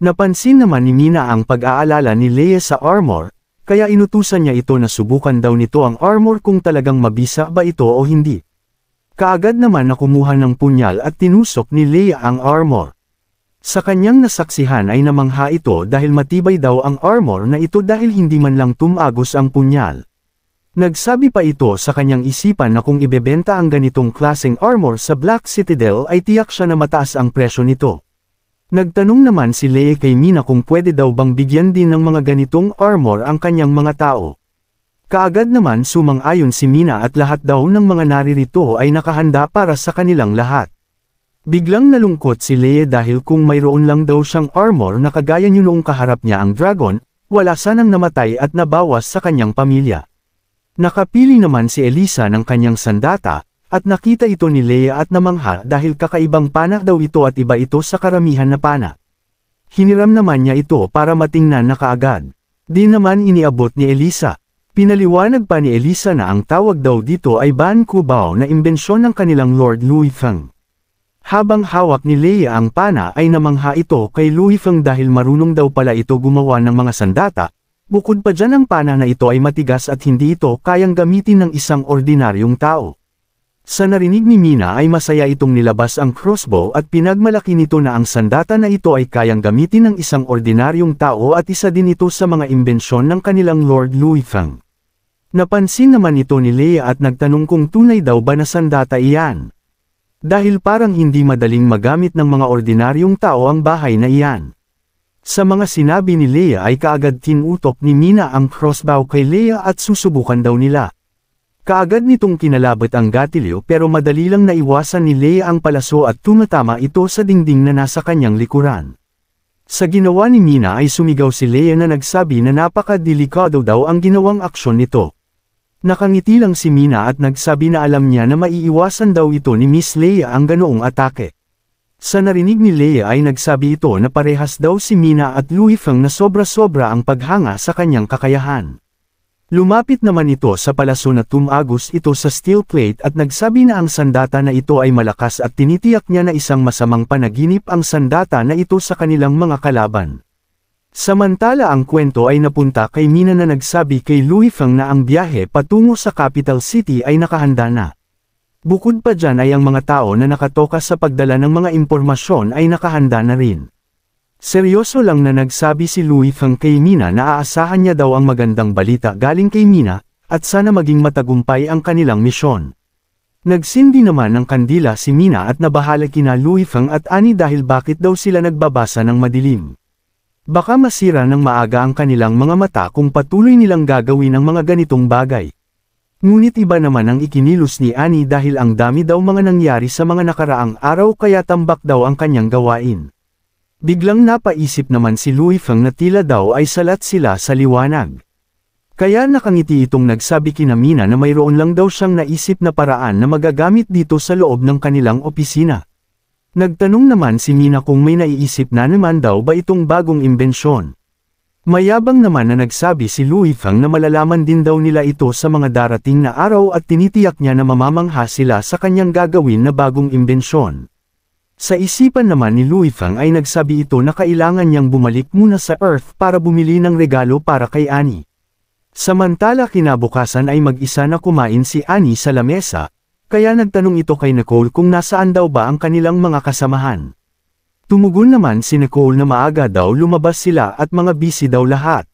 Napansin naman ni Mina ang pag-aalala ni Leia sa armor, kaya inutusan niya ito na subukan daw nito ang armor kung talagang mabisa ba ito o hindi. Kaagad naman na kumuha ng punyal at tinusok ni Leia ang armor. Sa kanyang nasaksihan ay namangha ito dahil matibay daw ang armor na ito dahil hindi man lang tumagos ang punyal. Nagsabi pa ito sa kanyang isipan na kung ibebenta ang ganitong klaseng armor sa Black Citadel ay tiyak siya na mataas ang presyo nito. Nagtanong naman si Leia kay Mina kung pwede daw bang bigyan din ng mga ganitong armor ang kanyang mga tao. Kaagad naman sumang-ayon si Mina at lahat daw ng mga naririto ay nakahanda para sa kanilang lahat. Biglang nalungkot si Leia dahil kung mayroon lang daw siyang armor na kagaya niyo noong kaharap niya ang dragon, wala sanang namatay at nabawas sa kanyang pamilya. Nakapili naman si Elisa ng kanyang sandata, at nakita ito ni Leia at namangha dahil kakaibang pana daw ito at iba ito sa karamihan na pana. Hiniram naman niya ito para matingnan na kaagad. Di naman iniabot ni Elisa. Pinaliwanag pa ni Elisa na ang tawag daw dito ay Ban Kubao na imbensyon ng kanilang Lord Louis Feng. Habang hawak ni Leia ang pana ay namangha ito kay Louis Feng dahil marunong daw pala ito gumawa ng mga sandata, bukod pa dyan ang pana na ito ay matigas at hindi ito kayang gamitin ng isang ordinaryong tao. Sa narinig ni Mina ay masaya itong nilabas ang crossbow at pinagmalaki nito na ang sandata na ito ay kayang gamitin ng isang ordinaryong tao at isa din ito sa mga imbensyon ng kanilang Lord Louis Feng. Napansin naman ito ni Leia at nagtanong kung tunay daw ba na sandata iyan. Dahil parang hindi madaling magamit ng mga ordinaryong tao ang bahay na iyan. Sa mga sinabi ni Leia ay kaagad tinutok ni Mina ang crossbow kay Leia at susubukan daw nila. Kaagad nitong kinalabot ang gatilyo pero madali lang naiwasan ni Leia ang palaso at tumatama ito sa dingding na nasa kanyang likuran. Sa ginawa ni Mina ay sumigaw si Leia na nagsabi na napakadelikado daw ang ginawang aksyon nito. Nakangiti lang si Mina at nagsabi na alam niya na maiiwasan daw ito ni Miss Leia ang ganoong atake. Sa narinig ni Leia ay nagsabi ito na parehas daw si Mina at Louis Feng na sobra-sobra ang paghanga sa kanyang kakayahan. Lumapit naman ito sa palaso na tumagos ito sa steel plate at nagsabi na ang sandata na ito ay malakas at tinitiyak niya na isang masamang panaginip ang sandata na ito sa kanilang mga kalaban. Samantala ang kwento ay napunta kay Mina na nagsabi kay Louis Feng na ang biyahe patungo sa capital city ay nakahanda na. Bukod pa dyan ay ang mga tao na nakatoka sa pagdala ng mga impormasyon ay nakahanda na rin. Seryoso lang na nagsabi si Louis Feng kay Mina na aasahan niya daw ang magandang balita galing kay Mina, at sana maging matagumpay ang kanilang misyon. Nagsindi naman ng kandila si Mina at nabahala kina Louis Feng at Annie dahil bakit daw sila nagbabasa ng madilim. Baka masira ng maaga ang kanilang mga mata kung patuloy nilang gagawin ang mga ganitong bagay. Ngunit iba naman ang ikinilos ni Annie dahil ang dami daw mga nangyari sa mga nakaraang araw kaya tambak daw ang kanyang gawain. Biglang napaisip naman si Louis Feng na tila daw ay salat sila sa liwanag. Kaya nakangiti itong nagsabi kina Mina na mayroon lang daw siyang naisip na paraan na magagamit dito sa loob ng kanilang opisina. Nagtanong naman si Mina kung may naiisip na naman daw ba itong bagong imbensyon. Mayabang naman na nagsabi si Louis Feng na malalaman din daw nila ito sa mga darating na araw at tinitiyak niya na mamamangha sila sa kanyang gagawin na bagong imbensyon. Sa isipan naman ni Louis Feng ay nagsabi ito na kailangan niyang bumalik muna sa Earth para bumili ng regalo para kay Annie. Samantala kinabukasan ay mag-isa na kumain si Annie sa lamesa, kaya nagtanong ito kay Nicole kung nasaan daw ba ang kanilang mga kasamahan. Tumugon naman si Nicole na maaga daw lumabas sila at mga busy daw lahat.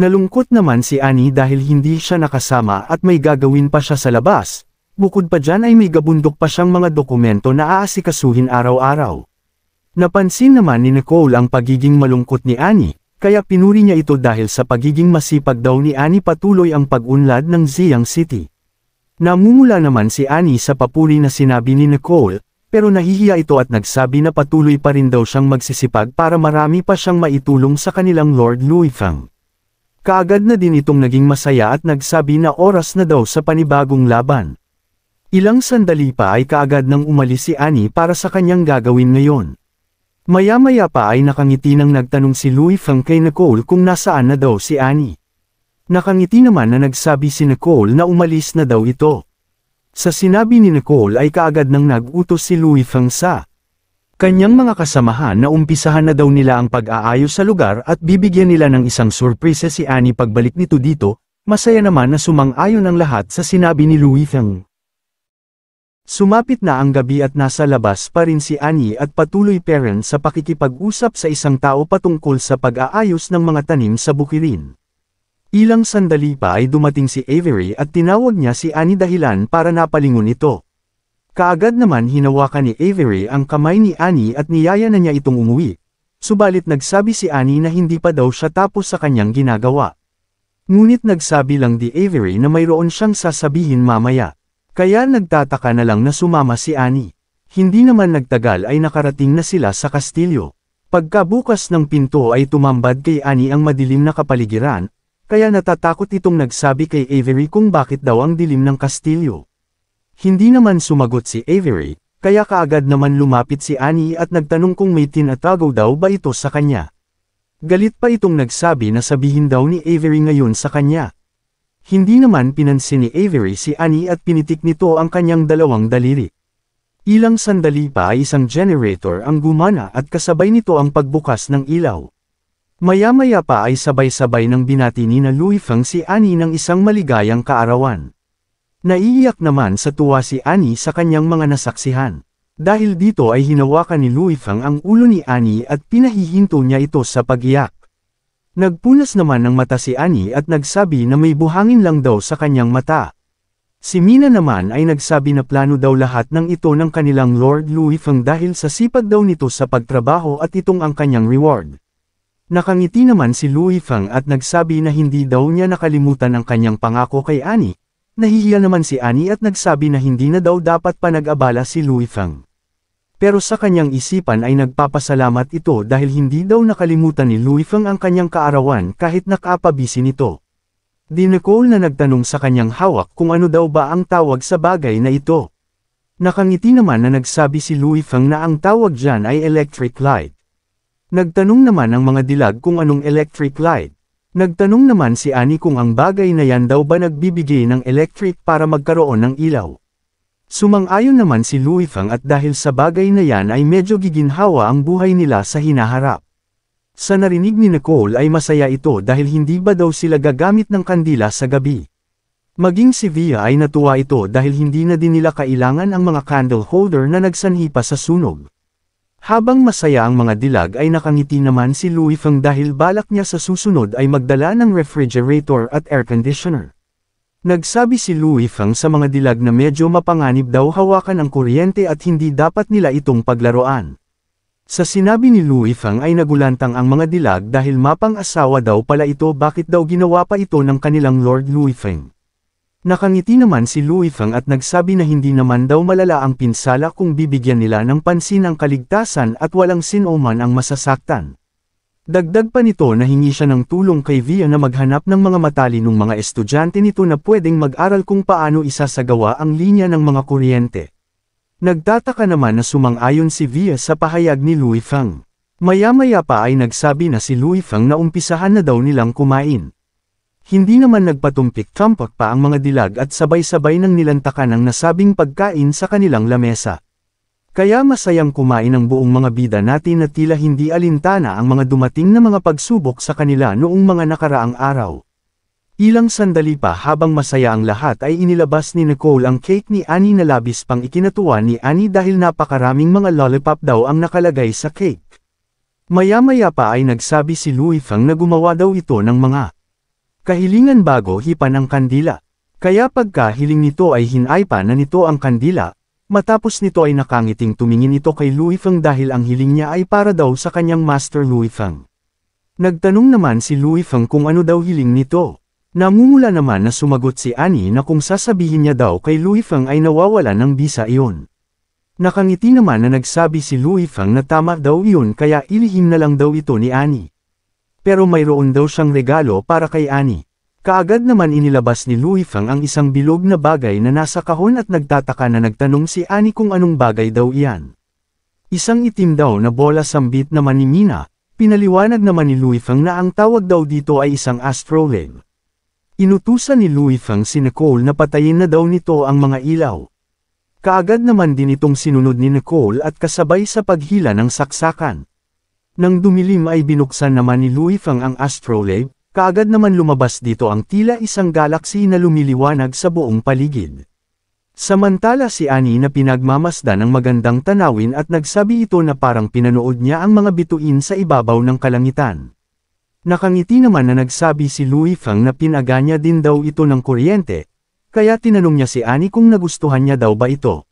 Nalungkot naman si Annie dahil hindi siya nakasama at may gagawin pa siya sa labas. Bukod pa dyan ay may gabundok pa siyang mga dokumento na aasikasuhin araw-araw. Napansin naman ni Nicole ang pagiging malungkot ni Annie, kaya pinuri niya ito dahil sa pagiging masipag daw ni Annie patuloy ang pag-unlad ng Ziyang City. Namumula naman si Annie sa papuri na sinabi ni Nicole, pero nahihiya ito at nagsabi na patuloy pa rin daw siyang magsisipag para marami pa siyang maitulong sa kanilang Lord Louis Feng. Kaagad na din itong naging masaya at nagsabi na oras na daw sa panibagong laban. Ilang sandali pa ay kaagad nang umalis si Annie para sa kanyang gagawin ngayon. Maya-maya pa ay nakangiti nang nagtanong si Louis Feng kay Nicole kung nasaan na daw si Annie. Nakangiti naman na nagsabi si Nicole na umalis na daw ito. Sa sinabi ni Nicole ay kaagad nang nag-utos si Louis Feng sa Kanyang mga kasamahan na umpisahan na daw nila ang pag-aayos sa lugar at bibigyan nila ng isang surpresa si Annie pagbalik nito dito, masaya naman na sumang-ayon ang lahat sa sinabi ni Louis Feng. Sumapit na ang gabi at nasa labas pa rin si Annie at patuloy pa rin sa pakikipag-usap sa isang tao patungkol sa pag-aayos ng mga tanim sa bukirin. Ilang sandali pa ay dumating si Avery at tinawag niya si Annie dahilan para napalingon ito. Kaagad naman hinawakan ni Avery ang kamay ni Annie at niyaya na niya itong umuwi. Subalit nagsabi si Annie na hindi pa daw siya tapos sa kanyang ginagawa. Ngunit nagsabi lang di Avery na mayroon siyang sasabihin mamaya. Kaya nagtataka na lang na sumama si Annie. Hindi naman nagtagal ay nakarating na sila sa kastilyo. Pagkabukas ng pinto ay tumambad kay Annie ang madilim na kapaligiran, kaya natatakot itong nagsabi kay Avery kung bakit daw ang dilim ng kastilyo. Hindi naman sumagot si Avery, kaya kaagad naman lumapit si Annie at nagtanong kung may tinatago daw ba ito sa kanya. Galit pa itong nagsabi na sabihin daw ni Avery ngayon sa kanya. Hindi naman pinansin ni Avery si Annie at pinitik nito ang kanyang dalawang daliri. Ilang sandali pa ay isang generator ang gumana at kasabay nito ang pagbukas ng ilaw. Maya-maya pa ay sabay-sabay ng binati ni Louis Feng si Annie ng isang maligayang kaarawan. Naiiyak naman sa tuwa si Annie sa kanyang mga nasaksihan. Dahil dito ay hinawakan ni Louis Feng ang ulo ni Annie at pinahihinto niya ito sa pag-iyak. Nagpunas naman ng mata si Annie at nagsabi na may buhangin lang daw sa kanyang mata. Si Mina naman ay nagsabi na plano daw lahat ng ito ng kanilang Lord Louis Feng dahil sa sipag daw nito sa pagtrabaho at itong ang kanyang reward. Nakangiti naman si Louis Feng at nagsabi na hindi daw niya nakalimutan ang kanyang pangako kay Annie. Nahihiya naman si Annie at nagsabi na hindi na daw dapat pa nag-abala si Louis Feng. Pero sa kanyang isipan ay nagpapasalamat ito dahil hindi daw nakalimutan ni Louis Feng ang kanyang kaarawan kahit nakapabisi nito. Di Nicole na nagtanong sa kanyang hawak kung ano daw ba ang tawag sa bagay na ito. Nakangiti naman na nagsabi si Louis Feng na ang tawag dyan ay electric light. Nagtanong naman ang mga dilag kung anong electric light. Nagtanong naman si Annie kung ang bagay na yan daw ba nagbibigay ng electric para magkaroon ng ilaw. Sumang-ayon naman si Louis Feng at dahil sa bagay na yan ay medyo giginhawa ang buhay nila sa hinaharap. Sa narinig ni Nicole ay masaya ito dahil hindi ba daw sila gagamit ng kandila sa gabi. Maging si Via ay natuwa ito dahil hindi na din nila kailangan ang mga candle holder na nagsanhi pa sa sunog. Habang masaya ang mga dilag ay nakangiti naman si Louis Feng dahil balak niya sa susunod ay magdala ng refrigerator at air conditioner. Nagsabi si Louis Feng sa mga dilag na medyo mapanganib daw hawakan ang kuryente at hindi dapat nila itong paglaruan. Sa sinabi ni Louis Feng ay nagulantang ang mga dilag dahil mapang-asawa daw pala ito bakit daw ginawa pa ito ng kanilang Lord Louis Feng. Nakangiti naman si Louis Feng at nagsabi na hindi naman daw malala ang pinsala kung bibigyan nila ng pansin ang kaligtasan at walang sinoman ang masasaktan. Dagdag pa nito na hingi siya ng tulong kay Via na maghanap ng mga matalinong mga estudyante nito na pwedeng mag-aral kung paano isasagawa ang linya ng mga kuryente. Nagtataka naman na sumang-ayon si Via sa pahayag ni Louis Feng. Maya-maya pa ay nagsabi na si Louis Feng na umpisahan na daw nilang kumain. Hindi naman nagpatumpik-tampak pa ang mga dilag at sabay-sabay nang nilantakan ang nasabing pagkain sa kanilang lamesa. Kaya masayang kumain ang buong mga bida natin na tila hindi alintana ang mga dumating na mga pagsubok sa kanila noong mga nakaraang araw. Ilang sandali pa habang masaya ang lahat ay inilabas ni Nicole ang cake ni Annie na labis pang ikinatuwa ni Annie dahil napakaraming mga lollipop daw ang nakalagay sa cake. Maya-maya pa ay nagsabi si Louis Feng na gumawa daw ito ng mga kahilingan bago hipan ang kandila. Kaya pagkahiling nito ay hinaypa na nito ang kandila, matapos nito ay nakangiting tumingin ito kay Louis Feng dahil ang hiling niya ay para daw sa kanyang Master Louis Feng. Nagtanong naman si Louis Feng kung ano daw hiling nito. Namumula naman na sumagot si Annie na kung sasabihin niya daw kay Louis Feng ay nawawala ng bisa iyon. Nakangiti naman na nagsabi si Louis Feng na tama daw iyon kaya ilihim na lang daw ito ni Annie. Pero mayroon daw siyang regalo para kay Annie. Kaagad naman inilabas ni Louis Feng ang isang bilog na bagay na nasa kahon at nagtataka na nagtanong si Annie kung anong bagay daw iyan. Isang itim daw na bola sambit naman ni Mina, pinaliwanag naman ni Louis Feng na ang tawag daw dito ay isang astrolabe. Inutusan ni Louis Feng si Nicole na patayin na daw nito ang mga ilaw. Kaagad naman din itong sinunod ni Nicole at kasabay sa paghila ng saksakan. Nang dumilim ay binuksan naman ni Louis Fang ang astrolabe, kaagad naman lumabas dito ang tila isang galaxy na lumiliwanag sa buong paligid. Samantala si Annie na pinagmamasdan ng magandang tanawin at nagsabi ito na parang pinanood niya ang mga bituin sa ibabaw ng kalangitan. Nakangiti naman na nagsabi si Louis Fang na pinaganya din daw ito ng kuryente, kaya tinanong niya si Annie kung nagustuhan niya daw ba ito.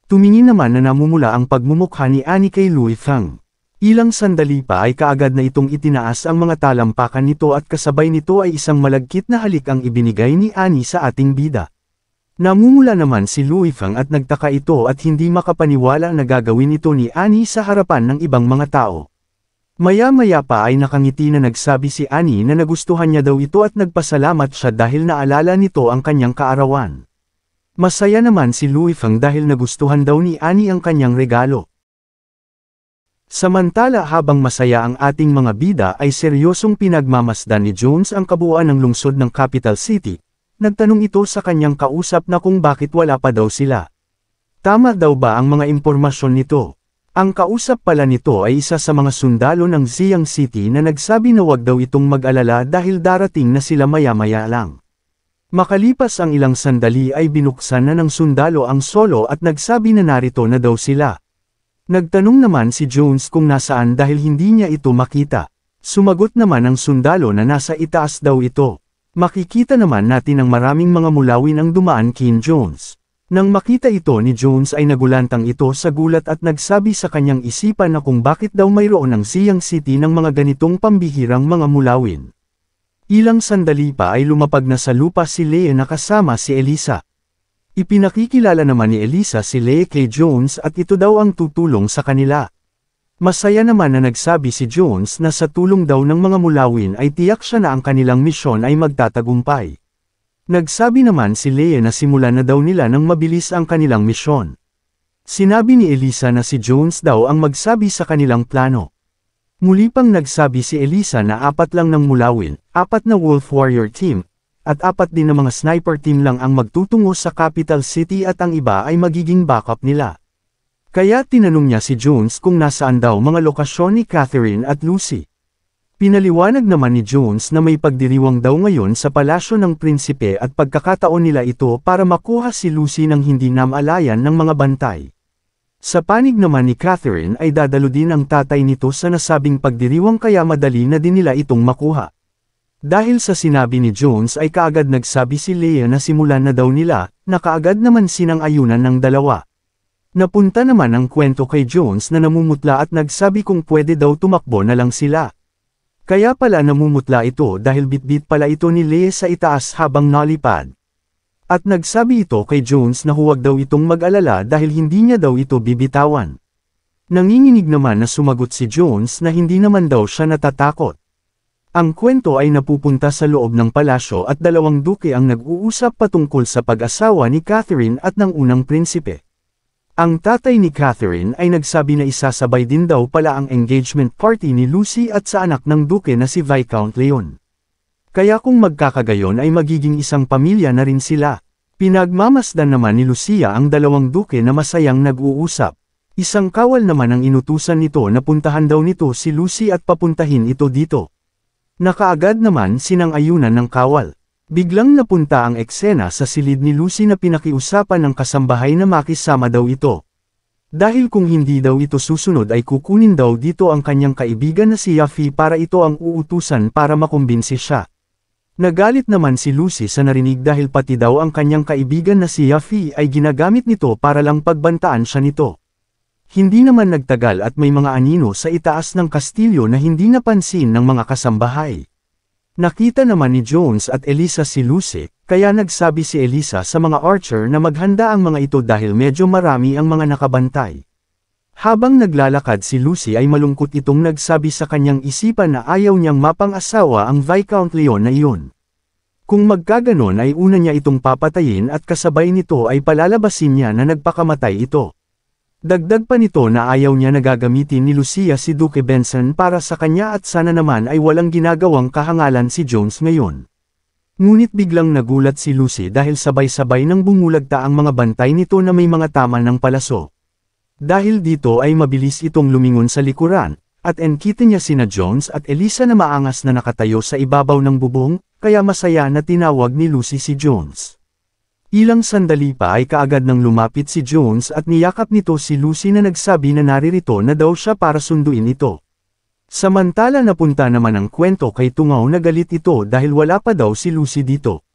Tumingin naman na namumula ang pagmumukha ni Annie kay Louis Fang. Ilang sandali pa ay kaagad na itong itinaas ang mga talampakan nito at kasabay nito ay isang malagkit na halik ang ibinigay ni Annie sa ating bida. Namumula naman si Louis Fang at nagtaka ito at hindi makapaniwala na gagawin ito ni Annie sa harapan ng ibang mga tao. Maya-maya pa ay nakangiti na nagsabi si Annie na nagustuhan niya daw ito at nagpasalamat siya dahil naalala nito ang kanyang kaarawan. Masaya naman si Louis Fang dahil nagustuhan daw ni Annie ang kanyang regalo. Samantala habang masaya ang ating mga bida ay seryosong pinagmamasdan ni Jones ang kabuuan ng lungsod ng Capital City. Nagtanong ito sa kanyang kausap na kung bakit wala pa daw sila. Tama daw ba ang mga impormasyon nito? Ang kausap pala nito ay isa sa mga sundalo ng Xiang City na nagsabi na wag daw itong mag-alala dahil darating na sila maya-maya lang. Makalipas ang ilang sandali ay binuksan na ng sundalo ang solo at nagsabi na narito na daw sila. Nagtanong naman si Jones kung nasaan dahil hindi niya ito makita. Sumagot naman ang sundalo na nasa itaas daw ito. Makikita naman natin ang maraming mga mulawin ang dumaan kay Jones. Nang makita ito ni Jones ay nagulantang ito sa gulat at nagsabi sa kanyang isipan na kung bakit daw mayroon ng Xiang City ng mga ganitong pambihirang mga mulawin. Ilang sandali pa ay lumapag na sa lupa si Leia na kasama si Elisa. Ipinakikilala naman ni Elisa si Leia kay Jones at ito daw ang tutulong sa kanila. Masaya naman na nagsabi si Jones na sa tulong daw ng mga mulawin ay tiyak siya na ang kanilang misyon ay magtatagumpay. Nagsabi naman si Leia na simulan na daw nila nang mabilis ang kanilang misyon. Sinabi ni Elisa na si Jones daw ang magsabi sa kanilang plano. Muli pang nagsabi si Elisa na 4 lang ng mulawin, 4 na Wolf Warrior Team, at 4 din na mga sniper team lang ang magtutungo sa Capital City at ang iba ay magiging backup nila. Kaya tinanong niya si Jones kung nasaan daw mga lokasyon ni Catherine at Lucy. Pinaliwanag naman ni Jones na may pagdiriwang daw ngayon sa palasyo ng prinsipe at pagkakataon nila ito para makuha si Lucy nang hindi namalayan ng mga bantay. Sa panig naman ni Catherine ay dadalo din ang tatay nito sa nasabing pagdiriwang kaya madali na din nila itong makuha. Dahil sa sinabi ni Jones ay kaagad nagsabi si Leia na simulan na daw nila, na kaagad naman sinang-ayunan ng dalawa. Napunta naman ang kwento kay Jones na namumutla at nagsabi kung pwede daw tumakbo na lang sila. Kaya pala namumutla ito dahil bitbit pala ito ni Leia sa itaas habang nalipad. At nagsabi ito kay Jones na huwag daw itong mag-alala dahil hindi niya daw ito bibitawan. Nanginginig naman na sumagot si Jones na hindi naman daw siya natatakot. Ang kwento ay napupunta sa loob ng palasyo at 2 duke ang nag-uusap patungkol sa pag-asawa ni Catherine at ng unang prinsipe. Ang tatay ni Catherine ay nagsabi na isasabay din daw pala ang engagement party ni Lucy at sa anak ng duke na si Viscount Leon. Kaya kung magkakagayon ay magiging isang pamilya na rin sila. Pinagmamasdan naman ni Lucia ang 2 duke na masayang nag-uusap. Isang kawal naman ang inutusan nito na puntahan daw nito si Lucy at papuntahin ito dito. Nakaagad naman sinang-ayunan ng kawal. Biglang napunta ang eksena sa silid ni Lucy na pinakiusapan ng kasambahay na makisama daw ito. Dahil kung hindi daw ito susunod ay kukunin daw dito ang kanyang kaibigan na si Yafi para ito ang uutusan para makumbinsi siya. Nagalit naman si Lucy sa narinig dahil pati daw ang kanyang kaibigan na si Yafi ay ginagamit nito para lang pagbantaan siya nito. Hindi naman nagtagal at may mga anino sa itaas ng kastilyo na hindi napansin ng mga kasambahay. Nakita naman ni Jones at Elisa si Lucy, kaya nagsabi si Elisa sa mga archer na maghanda ang mga ito dahil medyo marami ang mga nakabantay. Habang naglalakad si Lucy ay malungkot itong nagsabi sa kanyang isipan na ayaw niyang mapang-asawa ang Viscount Leon na iyon. Kung magkaganon ay una niya itong papatayin at kasabay nito ay palalabasin niya na nagpakamatay ito. Dagdag pa nito na ayaw niya na gagamitin ni Lucia si Duke Benson para sa kanya at sana naman ay walang ginagawang kahangalan si Jones ngayon. Ngunit biglang nagulat si Lucy dahil sabay-sabay nang bumulagta ang mga bantay nito na may mga tama ng palaso. Dahil dito ay mabilis itong lumingon sa likuran, at nakita niya sina Jones at Elisa na maangas na nakatayo sa ibabaw ng bubong, kaya masaya na tinawag ni Lucy si Jones. Ilang sandali pa ay kaagad nang lumapit si Jones at niyakap nito si Lucy na nagsabi na naririto na daw siya para sunduin ito. Samantala napunta naman ang kwento kay Tungaw na galit ito dahil wala pa daw si Lucy dito.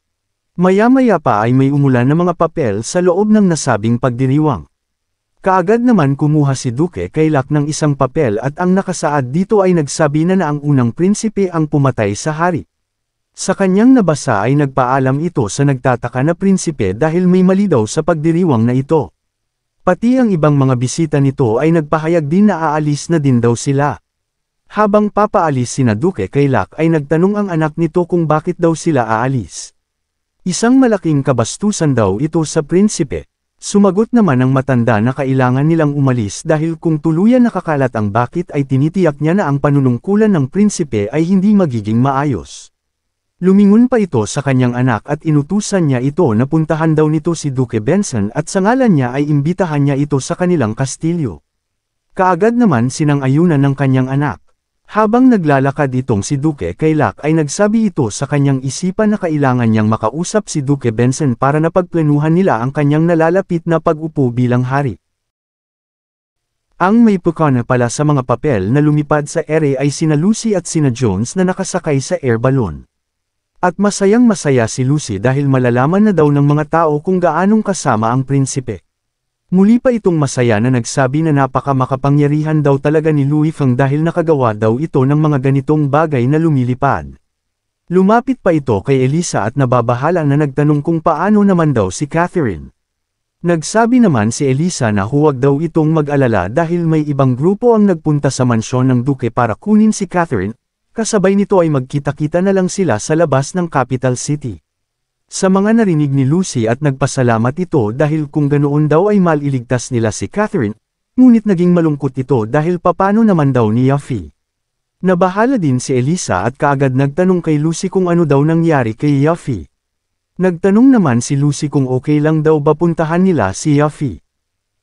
Maya-maya pa ay may umulan na mga papel sa loob ng nasabing pagdiriwang. Kaagad naman kumuha si Duke Kailak ng isang papel at ang nakasaad dito ay nagsabi na ang unang prinsipe ang pumatay sa hari. Sa kanyang nabasa ay nagpaalam ito sa nagtataka na prinsipe dahil may mali daw sa pagdiriwang na ito. Pati ang ibang mga bisita nito ay nagpahayag din na aalis na din daw sila. Habang papaalis sina Duke Kailak ay nagtanong ang anak nito kung bakit daw sila aalis. Isang malaking kabastusan daw ito sa prinsipe. Sumagot naman ang matanda na kailangan nilang umalis dahil kung tuluyan nakakalat ang bakit ay tinitiyak niya na ang panunungkulan ng prinsipe ay hindi magiging maayos. Lumingon pa ito sa kanyang anak at inutusan niya ito na puntahan daw nito si Duke Benson at sa ngalan niya ay imbitahan niya ito sa kanilang kastilyo. Kaagad naman sinang-ayunan ng kanyang anak. Habang naglalakad itong si Duke Kailak ay nagsabi ito sa kanyang isipan na kailangan niyang makausap si Duke Benson para napagplanuhan nila ang kanyang nalalapit na pag-upo bilang hari. Ang may pukana pala sa mga papel na lumipad sa ere ay sina Lucy at sina Jones na nakasakay sa air balloon. At masayang-masaya si Lucy dahil malalaman na daw ng mga tao kung gaanong kasama ang prinsipe. Muli pa itong masaya na nagsabi na napaka-makapangyarihan daw talaga ni Louis Feng dahil nakagawa daw ito ng mga ganitong bagay na lumilipad. Lumapit pa ito kay Elisa at nababahala na nagtanong kung paano naman daw si Catherine. Nagsabi naman si Elisa na huwag daw itong mag-alala dahil may ibang grupo ang nagpunta sa mansyon ng Duke para kunin si Catherine, kasabay nito ay magkita-kita na lang sila sa labas ng capital city. Sa mga narinig ni Lucy at nagpasalamat ito dahil kung ganoon daw ay maliligtas nila si Catherine, ngunit naging malungkot ito dahil papano naman daw ni Yuffie. Nabahala din si Elisa at kaagad nagtanong kay Lucy kung ano daw nangyari kay Yuffie. Nagtanong naman si Lucy kung okay lang daw ba puntahan nila si Yuffie.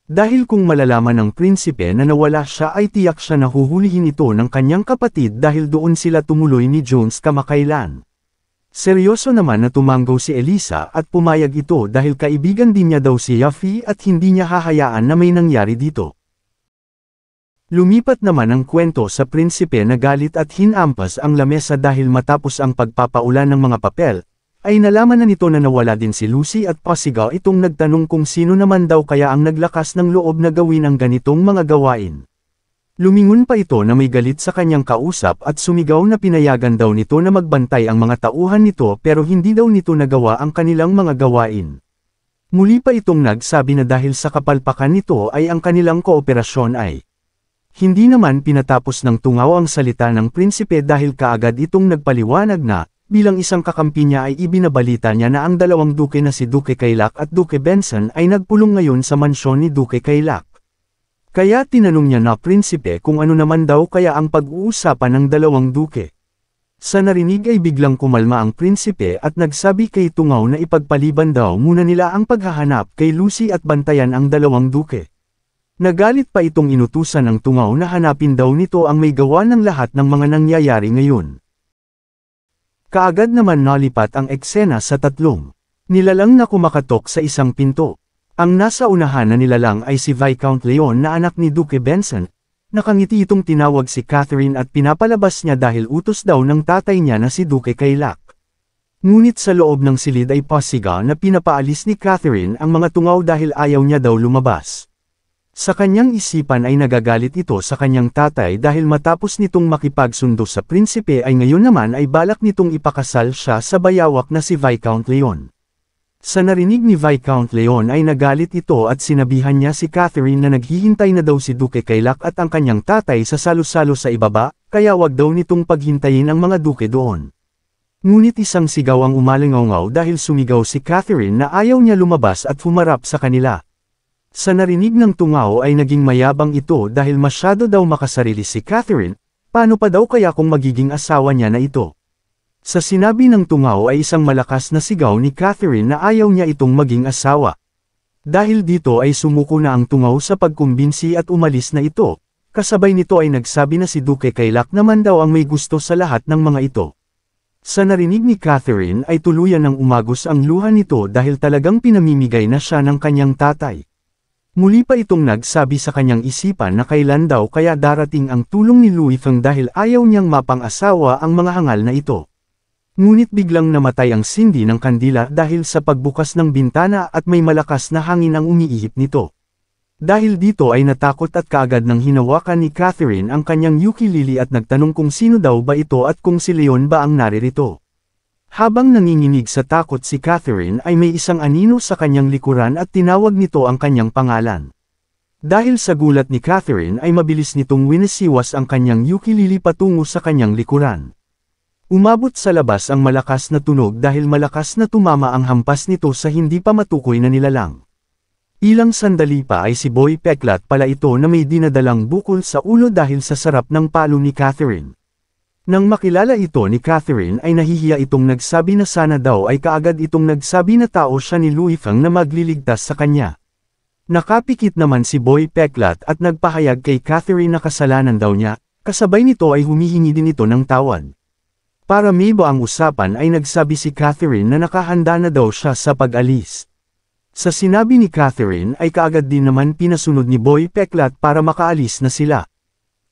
Dahil kung malalaman ng prinsipe na nawala siya ay tiyak siya na huhulihin ito ng kanyang kapatid dahil doon sila tumuloy ni Jones kamakailan. Seryoso naman na tumanggaw si Elisa at pumayag ito dahil kaibigan din niya daw si Yuffie at hindi niya hahayaan na may nangyari dito. Lumipat naman ang kwento sa prinsipe na galit at hinampas ang lamesa dahil matapos ang pagpapaulan ng mga papel, ay nalaman na nito na nawala din si Lucy at pasigaw itong nagtanong kung sino naman daw kaya ang naglakas ng loob na gawin ang ganitong mga gawain. Lumingon pa ito na may galit sa kanyang kausap at sumigaw na pinayagan daw nito na magbantay ang mga tauhan nito pero hindi daw nito nagawa ang kanilang mga gawain. Muli pa itong nagsabi na dahil sa kapalpakan nito ay ang kanilang kooperasyon ay. Hindi naman pinatapos ng Tungaw ang salita ng prinsipe dahil kaagad itong nagpaliwanag na, bilang isang kakampi niya ay ibinabalita niya na ang dalawang duke na si Duke Kailak at Duke Benson ay nagpulong ngayon sa mansyon ni Duke Kailak. Kaya tinanong niya na prinsipe kung ano naman daw kaya ang pag-uusapan ng dalawang duke. Sa narinig ay biglang kumalma ang prinsipe at nagsabi kay Tungaw na ipagpaliban daw muna nila ang paghahanap kay Lucy at bantayan ang dalawang duke. Nagalit pa itong inutusan ng Tungaw na hanapin daw nito ang may gawa ng lahat ng mga nangyayari ngayon. Kaagad naman nalipat ang eksena sa tatlong nilalang na kumakatok sa isang pinto. Ang nasa unahan na nilalang ay si Viscount Leon na anak ni Duke Benson. Nakangiti itong tinawag si Catherine at pinapalabas niya dahil utos daw ng tatay niya na si Duke Kailak. Ngunit sa loob ng silid ay pasigaw na pinapaalis ni Catherine ang mga tungaw dahil ayaw niya daw lumabas. Sa kanyang isipan ay nagagalit ito sa kanyang tatay dahil matapos nitong makipagsundo sa prinsipe ay ngayon naman ay balak nitong ipakasal siya sa bayawak na si Viscount Leon. Sa narinig ni Viscount Leon ay nagalit ito at sinabihan niya si Catherine na naghihintay na daw si Duke Kailak at ang kanyang tatay sa salo-salo sa ibaba, kaya wag daw nitong paghintayin ang mga duke doon. Ngunit isang sigaw ang umalingaw dahil sumigaw si Catherine na ayaw niya lumabas at humarap sa kanila. Sa narinig ng Tungaw ay naging mayabang ito dahil masyado daw makasarili si Catherine, paano pa daw kaya kung magiging asawa niya na ito? Sa sinabi ng tungaw ay isang malakas na sigaw ni Catherine na ayaw niya itong maging asawa. Dahil dito ay sumuko na ang tungaw sa pagkumbinsi at umalis na ito, kasabay nito ay nagsabi na si Duque Kailak naman daw ang may gusto sa lahat ng mga ito. Sa narinig ni Catherine ay tuluyan ng umagos ang luha nito dahil talagang pinamimigay na siya ng kanyang tatay. Muli pa itong nagsabi sa kanyang isipan na kailan daw kaya darating ang tulong ni Louis Feng dahil ayaw niyang mapang-asawa ang mga hangal na ito. Ngunit biglang namatay ang sindi ng kandila dahil sa pagbukas ng bintana at may malakas na hangin ang umiihip nito. Dahil dito ay natakot at kaagad nang hinawakan ni Catherine ang kanyang ukulele at nagtanong kung sino daw ba ito at kung si Leon ba ang naririto. Habang nanginginig sa takot si Catherine ay may isang anino sa kanyang likuran at tinawag nito ang kanyang pangalan. Dahil sa gulat ni Catherine ay mabilis nitong winisiwas ang kanyang ukulele patungo sa kanyang likuran. Umabot sa labas ang malakas na tunog dahil malakas na tumama ang hampas nito sa hindi pa matukoy na nilalang. Ilang sandali pa ay si Boy Peklat pala ito na may dinadalang bukol sa ulo dahil sa sarap ng palo ni Catherine. Nang makilala ito ni Catherine ay nahihiya itong nagsabi na sana daw ay kaagad itong nagsabi na tao siya ni Louis Feng na magliligtas sa kanya. Nakapikit naman si Boy Peklat at nagpahayag kay Catherine na kasalanan daw niya, kasabay nito ay humihingi din ito ng tawad. Para maiba ang usapan ay nagsabi si Catherine na nakahanda na daw siya sa pag-alis. Sa sinabi ni Catherine ay kaagad din naman pinasunod ni Boy Peklat para makaalis na sila.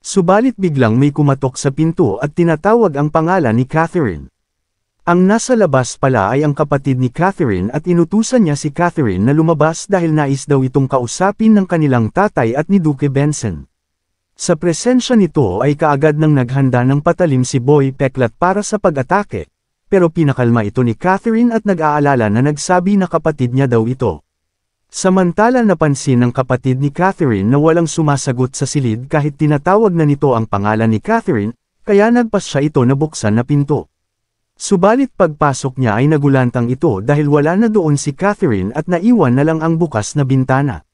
Subalit biglang may kumatok sa pinto at tinatawag ang pangalan ni Catherine. Ang nasa labas pala ay ang kapatid ni Catherine at inutusan niya si Catherine na lumabas dahil nais daw itong kausapin ng kanilang tatay at ni Duque Benson. Sa presensya nito ay kaagad nang naghanda ng patalim si Boy Peklat para sa pag-atake, pero pinakalma ito ni Catherine at nag-aalala na nagsabi na kapatid niya daw ito. Samantala napansin ng kapatid ni Catherine na walang sumasagot sa silid kahit tinatawag na nito ang pangalan ni Catherine, kaya nagpas siya ito na buksan na pinto. Subalit pagpasok niya ay nagulantang ito dahil wala na doon si Catherine at naiwan na lang ang bukas na bintana.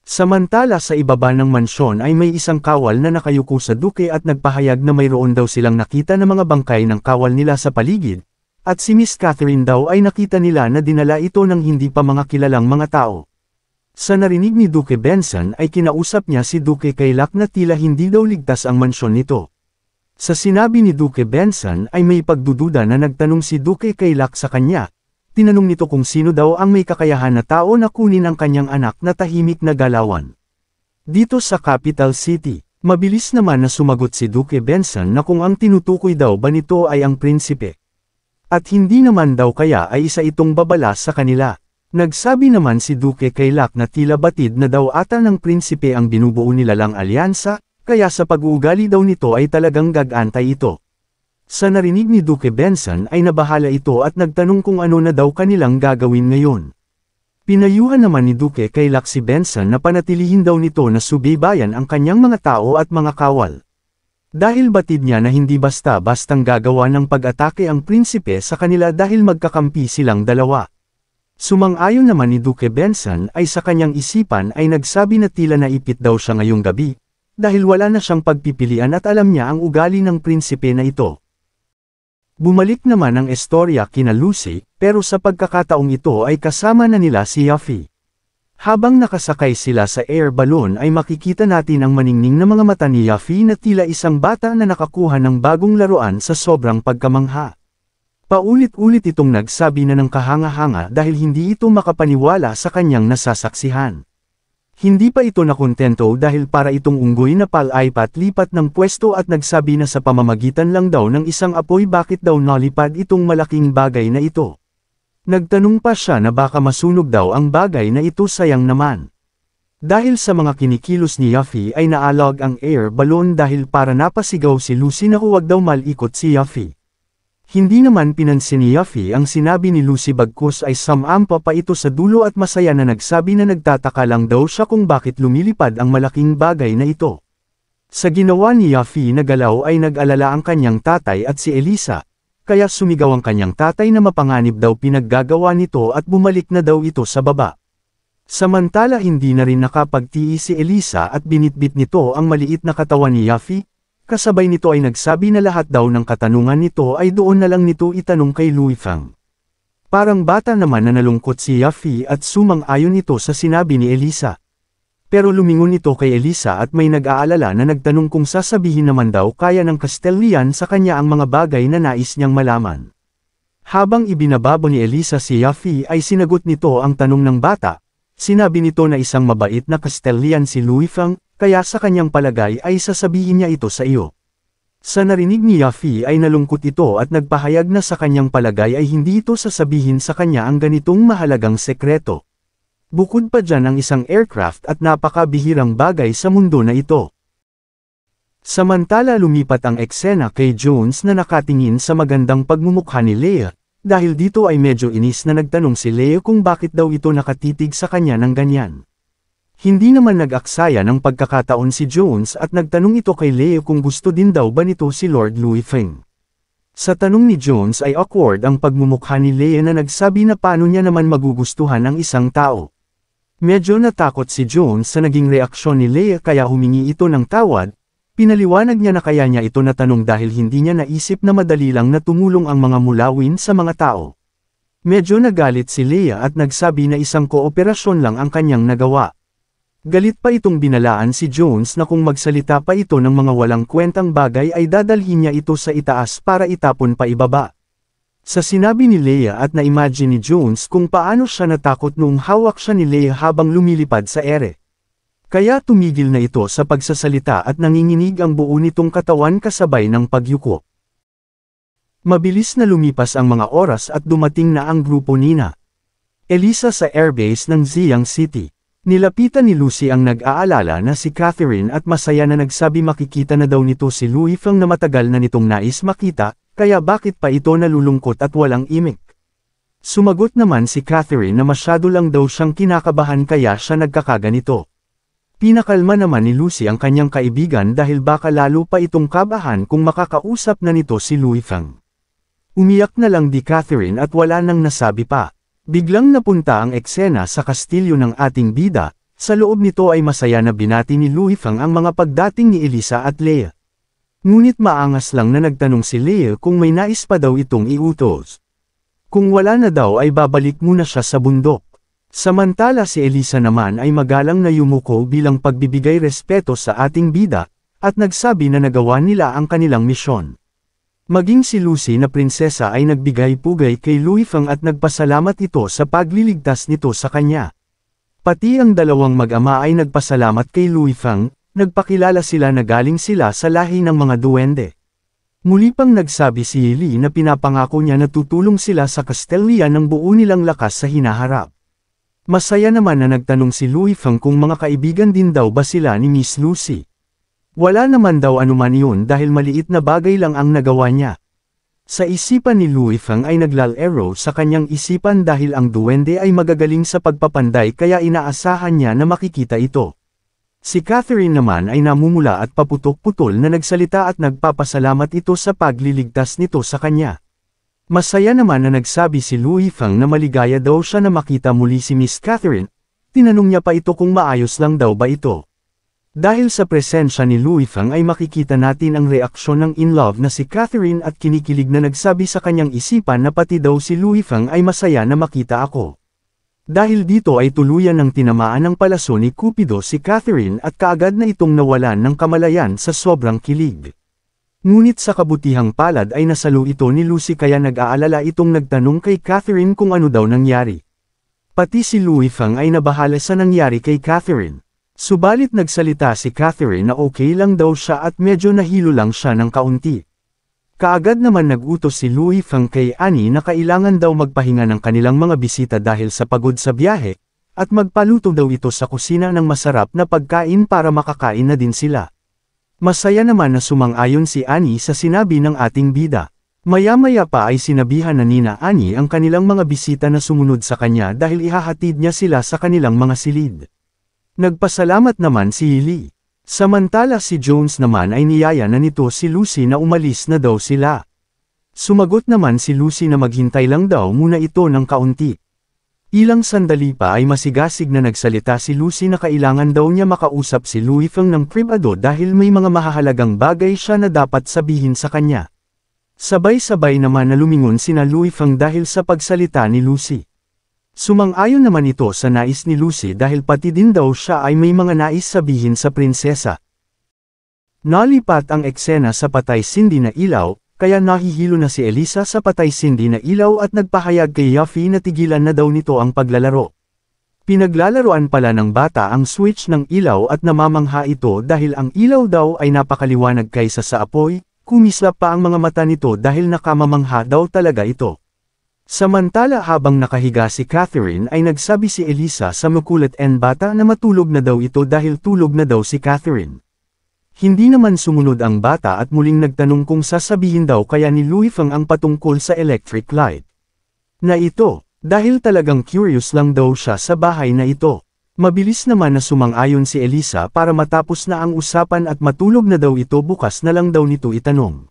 Samantala sa ibaba ng mansyon ay may isang kawal na nakayuko sa Duque at nagpahayag na mayroon daw silang nakita na mga bangkay ng kawal nila sa paligid, at si Miss Catherine daw ay nakita nila na dinala ito ng hindi pa mga kilalang mga tao. Sa narinig ni Duque Benson ay kinausap niya si Duque Kailak na tila hindi daw ligtas ang mansyon nito. Sa sinabi ni Duque Benson ay may pagdududa na nagtanong si Duque Kailak sa kanya. Tinanong nito kung sino daw ang may kakayahan na tao na kunin ang kanyang anak na tahimik na galawan. Dito sa capital city, mabilis naman na sumagot si Duque Benson na kung ang tinutukoy daw ba nito ay ang prinsipe. At hindi naman daw kaya ay isa itong babala sa kanila. Nagsabi naman si Duque Kailak na tila batid na daw ata ng prinsipe ang binubuo nilalang alyansa, kaya sa pag-uugali daw nito ay talagang gagantay ito. Sa narinig ni Duque Benson ay nabahala ito at nagtanong kung ano na daw kanilang gagawin ngayon. Pinayuhan naman ni Duque Kailak si Benson na panatilihin daw nito na subaybayan ang kanyang mga tao at mga kawal. Dahil batid niya na hindi basta-bastang gagawa ng pag-atake ang prinsipe sa kanila dahil magkakampi silang dalawa. Sumang-ayon naman ni Duque Benson ay sa kanyang isipan ay nagsabi na tila naipit daw siya ngayong gabi, dahil wala na siyang pagpipilian at alam niya ang ugali ng prinsipe na ito. Bumalik naman ang istorya kina Lucy, pero sa pagkakataong ito ay kasama na nila si Yuffie. Habang nakasakay sila sa air balloon ay makikita natin ang maningning na mga mata ni Yuffie na tila isang bata na nakakuha ng bagong laruan sa sobrang pagkamangha. Paulit-ulit itong nagsabi na ng kahanga-hanga dahil hindi ito makapaniwala sa kanyang nasasaksihan. Hindi pa ito nakontento dahil para itong unggoy na palipat-lipat ng pwesto at nagsabi na sa pamamagitan lang daw ng isang apoy bakit daw nalipad itong malaking bagay na ito. Nagtanong pa siya na baka masunog daw ang bagay na ito sayang naman. Dahil sa mga kinikilos ni Yuffie ay naalog ang air balloon dahil para napasigaw si Lucy na huwag daw malikot si Yuffie. Hindi naman pinansin ni Yuffie ang sinabi ni Lucy bagkus ay samampa pa ito sa dulo at masaya na nagsabi na nagtataka lang daw siya kung bakit lumilipad ang malaking bagay na ito. Sa ginawa ni Yuffie na galaw ay nag-alala ang kanyang tatay at si Elisa, kaya sumigaw ang kanyang tatay na mapanganib daw pinaggagawa nito at bumalik na daw ito sa baba. Samantala hindi na rin nakapagtiis si Elisa at binitbit nito ang maliit na katawan ni Yuffie, kasabay nito ay nagsabi na lahat daw ng katanungan nito ay doon na lang nito itanong kay Luifang. Parang bata naman na nalungkot si Yafi at sumang-ayon ito sa sinabi ni Elisa. Pero lumingon ito kay Elisa at may nag-aalala na nagtanong kung sasabihin naman daw kaya ng Castellian sa kanya ang mga bagay na nais niyang malaman. Habang ibinababo ni Elisa si Yafi ay sinagot nito ang tanong ng bata. Sinabi nito na isang mabait na Castellian si Luifang, kaya sa kanyang palagay ay sasabihin niya ito sa iyo. Sa narinig ni Yafi ay nalungkot ito at nagpahayag na sa kanyang palagay ay hindi ito sasabihin sa kanya ang ganitong mahalagang sekreto. Bukod pa dyan ang isang aircraft at napakabihirang bagay sa mundo na ito. Samantala lumipat ang eksena kay Jones na nakatingin sa magandang pagmumukha ni Leia, dahil dito ay medyo inis na nagtanong si Leia kung bakit daw ito nakatitig sa kanya ng ganyan. Hindi naman nag-aksaya ng pagkakataon si Jones at nagtanong ito kay Leia kung gusto din daw ba nito si Lord Luifeng. Sa tanong ni Jones ay awkward ang pagmumukha ni Leia na nagsabi na paano niya naman magugustuhan ang isang tao. Medyo natakot si Jones sa naging reaksyon ni Leia kaya humingi ito ng tawad, pinaliwanag niya na kaya niya ito natanong dahil hindi niya naisip na madali lang na tumulong ang mga mulawin sa mga tao. Medyo nagalit si Leia at nagsabi na isang kooperasyon lang ang kanyang nagawa. Galit pa itong binalaan si Jones na kung magsalita pa ito ng mga walang kwentang bagay ay dadalhin niya ito sa itaas para itapon pa ibaba. Sa sinabi ni Leia at na-imagine ni Jones kung paano siya natakot noong hawak siya ni Leia habang lumilipad sa ere. Kaya tumigil na ito sa pagsasalita at nanginginig ang buo nitong katawan kasabay ng pagyuko. Mabilis na lumipas ang mga oras at dumating na ang grupo nina Elisa sa airbase ng Ziyang City. Nilapitan ni Lucy ang nag-aalala na si Catherine at masaya na nagsabi makikita na daw nito si Luifang na matagal na nitong nais makita. Kaya bakit pa ito nalulungkot at walang imik? Sumagot naman si Catherine na masyado lang daw siyang kinakabahan kaya siya nagkakaganito. Pinakalma naman ni Lucy ang kanyang kaibigan dahil baka lalo pa itong kabahan kung makakausap na nito si Luifang. Umiyak na lang di Catherine at wala nang nasabi pa. Biglang napunta ang eksena sa kastilyo ng ating bida, sa loob nito ay masaya na binati ni Luifang ang mga pagdating ni Elisa at Leia. Ngunit maangas lang na nagtanong si Leia kung may nais pa daw itong iutos. Kung wala na daw ay babalik muna siya sa bundok. Samantala si Elisa naman ay magalang na yumuko bilang pagbibigay respeto sa ating bida, at nagsabi na nagawa nila ang kanilang misyon. Maging si Lucy na prinsesa ay nagbigay pugay kay Luifang at nagpasalamat ito sa pagliligtas nito sa kanya. Pati ang dalawang mag-ama ay nagpasalamat kay Luifang. Nagpakilala sila na galing sila sa lahi ng mga duwende. Muli pang nagsabi si Yili na pinapangako niya na tutulong sila sa Castellian ng buo nilang lakas sa hinaharap. Masaya naman na nagtanong si Luifang kung mga kaibigan din daw ba sila ni Miss Lucy. Wala naman daw anuman iyon dahil maliit na bagay lang ang nagawa niya. Sa isipan ni Luifang ay naglalaro sa kanyang isipan dahil ang duwende ay magagaling sa pagpapanday kaya inaasahan niya na makikita ito. Si Catherine naman ay namumula at paputok-putol na nagsalita at nagpapasalamat ito sa pagliligtas nito sa kanya. Masaya naman na nagsabi si Luifang na maligaya daw siya na makita muli si Miss Catherine, tinanong niya pa ito kung maayos lang daw ba ito. Dahil sa presensya ni Luifang ay makikita natin ang reaksyon ng in love na si Catherine at kinikilig na nagsabi sa kanyang isipan na pati daw si Luifang ay masaya na makita ako. Dahil dito ay tuluyan ng tinamaan ng palaso ni Cupido si Catherine at kaagad na itong nawalan ng kamalayan sa sobrang kilig. Ngunit sa kabutihang palad ay nasalo ito ni Lucy kaya nag-aalala itong nagtanong kay Catherine kung ano daw nangyari. Pati si Luifang ay nabahala sa nangyari kay Catherine. Subalit nagsalita si Catherine na okay lang daw siya at medyo nahilo lang siya ng kaunti. Kaagad naman nag-utos si Luifang kay Annie na kailangan daw magpahinga ng kanilang mga bisita dahil sa pagod sa biyahe, at magpaluto daw ito sa kusina ng masarap na pagkain para makakain na din sila. Masaya naman na sumang-ayon si Annie sa sinabi ng ating bida. Maya-maya pa ay sinabihan na nina Annie ang kanilang mga bisita na sumunod sa kanya dahil ihahatid niya sila sa kanilang mga silid. Nagpasalamat naman si Yili. Samantala si Jones naman ay niyaya na nito si Lucy na umalis na daw sila. Sumagot naman si Lucy na maghintay lang daw muna ito ng kaunti. Ilang sandali pa ay masigasig na nagsalita si Lucy na kailangan daw niya makausap si Louis Feng ng pribado dahil may mga mahahalagang bagay siya na dapat sabihin sa kanya. Sabay-sabay naman na lumingon sina Louis Feng dahil sa pagsalita ni Lucy. Sumang-ayon naman ito sa nais ni Lucy dahil pati din daw siya ay may mga nais sabihin sa prinsesa. Nalipat ang eksena sa patay-sindi na ilaw, kaya nahihilo na si Elisa sa patay-sindi na ilaw at nagpahayag kay Yuffie na tigilan na daw nito ang paglalaro. Pinaglalaroan pala ng bata ang switch ng ilaw at namamangha ito dahil ang ilaw daw ay napakaliwanag kaysa sa apoy, kumislap pa ang mga mata nito dahil nakamamangha daw talaga ito. Samantala habang nakahiga si Catherine ay nagsabi si Elisa sa makulit and bata na matulog na daw ito dahil tulog na daw si Catherine. Hindi naman sumunod ang bata at muling nagtanong kung sasabihin daw kaya ni Louis Feng ang patungkol sa electric light. Na ito, dahil talagang curious lang daw siya sa bahay na ito. Mabilis naman na sumang-ayon si Elisa para matapos na ang usapan at matulog na daw ito bukas na lang daw nito itanong.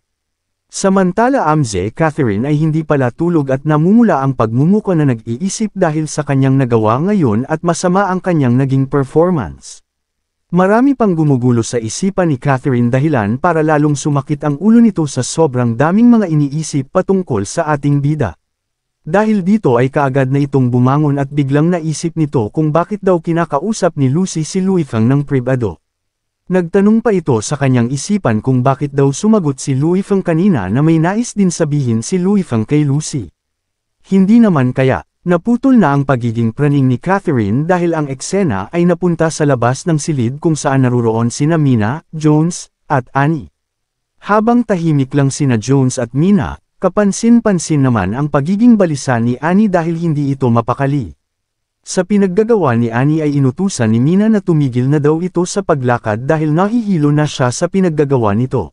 Samantala Catherine ay hindi pala tulog at namumula ang pagmumuka na nag-iisip dahil sa kanyang nagawa ngayon at masama ang kanyang naging performance. Marami pang gumugulo sa isipan ni Catherine dahilan para lalong sumakit ang ulo nito sa sobrang daming mga iniisip patungkol sa ating bida. Dahil dito ay kaagad na itong bumangon at biglang naisip nito kung bakit daw kinakausap ni Lucy si Louis Feng ng pribado. Nagtanong pa ito sa kanyang isipan kung bakit daw sumagot si Louis Feng kanina na may nais din sabihin si Louis Feng kay Lucy. Hindi naman kaya. Naputol na ang pagiging praning ni Catherine dahil ang eksena ay napunta sa labas ng silid kung saan naruroon sina Mina, Jones, at Annie. Habang tahimik lang sina Jones at Mina, kapansin-pansin naman ang pagiging balisa ni Annie dahil hindi ito mapakali. Sa pinaggagawa ni Annie ay inutusan ni Mina na tumigil na daw ito sa paglakad dahil nahihilo na siya sa pinaggagawa nito.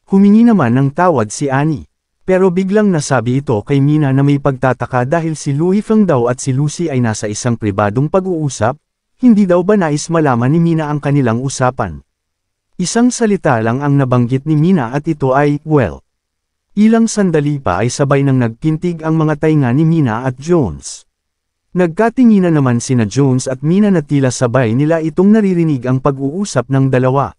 Humingi naman ng tawad si Annie. Pero biglang nasabi ito kay Mina na may pagtataka dahil si Louis Feng daw at si Lucy ay nasa isang pribadong pag-uusap, hindi daw ba nais malaman ni Mina ang kanilang usapan. Isang salita lang ang nabanggit ni Mina at ito ay, well. Ilang sandali pa ay sabay nang nagpintig ang mga tainga ni Mina at Jones. Nagkatinginan naman sina Jones at Mina na tila sabay nila itong naririnig ang pag-uusap ng dalawa.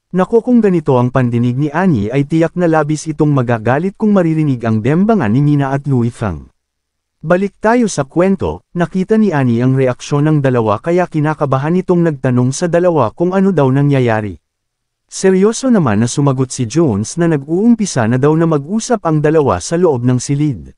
Naku kung ganito ang pandinig ni Annie ay tiyak na labis itong magagalit kung maririnig ang dembangan ni Mina at Louis Feng. Balik tayo sa kwento, nakita ni Annie ang reaksyon ng dalawa kaya kinakabahan itong nagtanong sa dalawa kung ano daw nangyayari. Seryoso naman na sumagot si Jones na nag-uumpisa na daw na mag-usap ang dalawa sa loob ng silid.